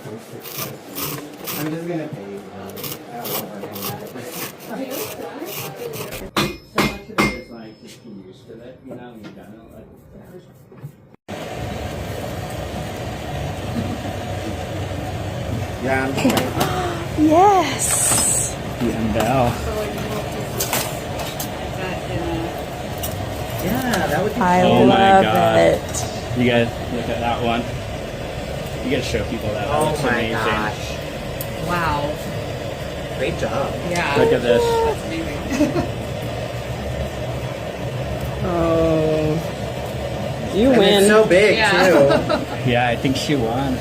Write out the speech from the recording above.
I'm just gonna pay you. I don't want to So much of it is like just get used to it, you know, you've done it like Yeah, I'm just Yes. and Bell. yeah, that would be I Oh my love God. it. You guys look at that one. You gotta show people that. That Oh looks my amazing. gosh. Wow. Great job. Yeah. Look at this. That's amazing. Oh. You And win. it's so big Yeah. too. Yeah, I think she won.